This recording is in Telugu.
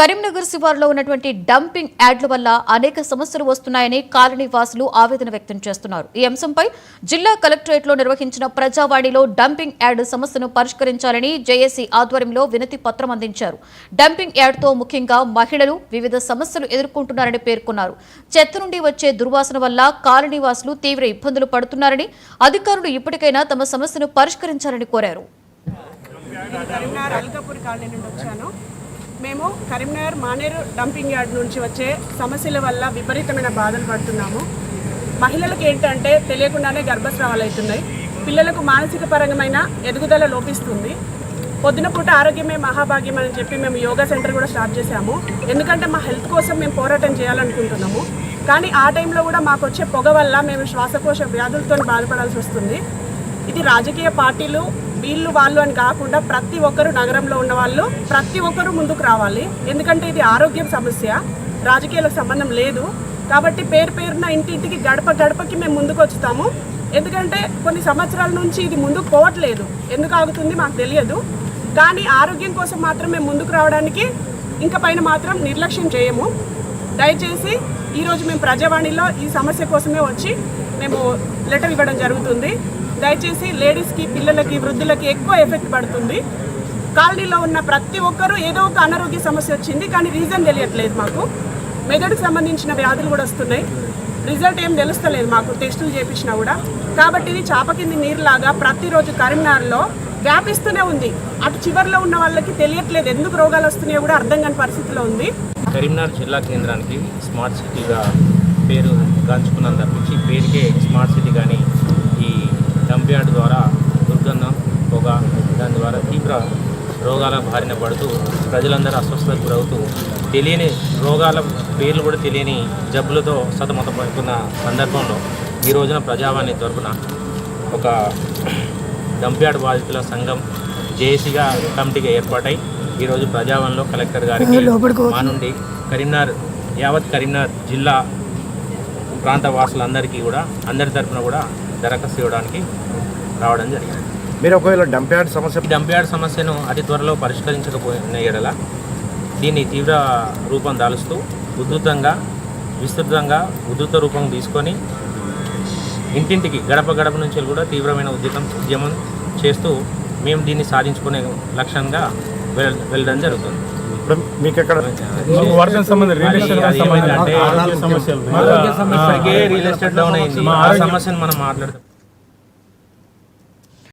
కరీంనగర్ శివారులో ఉన్నటువంటి డంపింగ్ యార్డుల వల్ల అనేక సమస్యలు వస్తున్నాయని కాలనీ వాసులు ఆవేదన వ్యక్తం చేస్తున్నారు. ఈ అంశంపై జిల్లా కలెక్టరేట్లో నిర్వహించిన ప్రజావాణిలో డంపింగ్ యార్డు సమస్యను పరిష్కరించాలని జేఏసీ ఆధ్వర్యంలో వినతి పత్రం అందించారు. డంపింగ్ యార్డుతో ముఖ్యంగా మహిళలు వివిధ సమస్యలు ఎదుర్కొంటున్నారని పేర్కొన్నారు. చెత్త నుండి వచ్చే దుర్వాసన వల్ల కాలనీ వాసులు తీవ్ర ఇబ్బందులు పడుతున్నారని, అధికారులు ఇప్పటికైనా తమ సమస్యను పరిష్కరించాలని కోరారు. మేము కరీంనగర్ మానేరు డంపింగ్ యార్డ్ నుంచి వచ్చే సమస్యల వల్ల విపరీతమైన బాధలు పడుతున్నాము. మహిళలకు ఏంటంటే తెలియకుండానే గర్భస్రావాలు అవుతున్నాయి. పిల్లలకు మానసిక పరమైన ఎదుగుదల లోపిస్తుంది. పొద్దున పూట ఆరోగ్యమే మహాభాగ్యం అని చెప్పి మేము యోగా సెంటర్ కూడా స్టార్ట్ చేశాము. ఎందుకంటే మా హెల్త్ కోసం మేము పోరాటం చేయాలనుకుంటున్నాము. కానీ ఆ టైంలో కూడా మాకు వచ్చే పొగ వల్ల మేము శ్వాసకోశ వ్యాధులతో బాధపడాల్సి వస్తుంది. ఇది రాజకీయ పార్టీలు వీళ్ళు వాళ్ళు అని కాకుండా ప్రతి ఒక్కరు, నగరంలో ఉన్న వాళ్ళు ప్రతి ఒక్కరు ముందుకు రావాలి. ఎందుకంటే ఇది ఆరోగ్యం సమస్య, రాజకీయాలకు సంబంధం లేదు. కాబట్టి పేరున ఇంటింటికి గడప గడపకి మేము ముందుకు వచ్చుతాము. ఎందుకంటే కొన్ని సంవత్సరాల నుంచి ఇది ముందుకు పోవట్లేదు. ఎందుకు ఆగుతుంది మాకు తెలియదు. కానీ ఆరోగ్యం కోసం మాత్రం మేము ముందుకు రావడానికి ఇంకా పైన మాత్రం నిర్లక్ష్యం చేయము. దయచేసి ఈరోజు మేము ప్రజావాణిలో ఈ సమస్య కోసమే వచ్చి మేము లెటర్ ఇవ్వడం జరుగుతుంది. దయచేసి లేడీస్కి, పిల్లలకి, వృద్ధులకి ఎక్కువ ఎఫెక్ట్ పడుతుంది. కాలనీలో ఉన్న ప్రతి ఒక్కరూ ఏదో ఒక అనారోగ్య సమస్య వచ్చింది, కానీ రీజన్ తెలియట్లేదు. మాకు మెదడుకు సంబంధించిన వ్యాధులు కూడా వస్తున్నాయి. రిజల్ట్ ఏం తెలుస్తలేదు మాకు, టెస్టులు చేయించినా కూడా. కాబట్టి ఇది చాప కింది నీరులాగా ప్రతిరోజు కరీంనగర్లో వ్యాపిస్తూనే ఉంది. అటు చివరిలో ఉన్న వాళ్ళకి తెలియట్లేదు, ఎందుకు రోగాలు వస్తున్నాయో కూడా అర్థం కాని పరిస్థితిలో ఉంది. కరీంనగర్ జిల్లా కేంద్రానికి స్మార్ట్ సిటీగా పేరు గాంచుకున్నంత తప్పించి పేరుకే స్మార్ట్ సిటీ కానీ ఈ డంప్ యార్డ్ ద్వారా దుర్గంధం, పొగ, దాని ద్వారా తీవ్ర రోగాల బారిన పడుతూ ప్రజలందరూ అస్వస్థతకు గురవుతూ తెలియని రోగాల పేర్లు కూడా తెలియని జబ్బులతో సతమతమవుతున్న సందర్భంలో ఈ రోజున ప్రజావాణి తరపున ఒక డంప్ యార్డ్ బాధితుల సంఘం జేఏసీగా కమిటీగా ఏర్పాటై ఈరోజు ప్రజావాణిలో కలెక్టర్ గారికి మా నుండి యావత్ కరీంనగర్ జిల్లా ప్రాంత వాసులందరికీ కూడా అందరి తరఫున కూడా దరఖాస్తు ఇవ్వడానికి రావడం జరిగింది. మీరు ఒకవేళ డంప్ యార్డ్ సమస్యను అతి త్వరలో పరిష్కరించకపోయిన ఎడల దీన్ని తీవ్ర రూపం దాలుస్తూ విస్తృతంగా ఉధృత రూపం తీసుకొని ఇంటింటికి గడప గడప నుంచి కూడా తీవ్రమైన ఉద్యమం చేస్తూ మేము దీన్ని సాధించుకునే లక్ష్యంగా వెళ్ళడం జరుగుతుంది. మీకు ఎక్కడ రియల్ ఎస్టేట్ డౌన్ అయింది, ఆ సమస్యను మనం మాట్లాడతాం.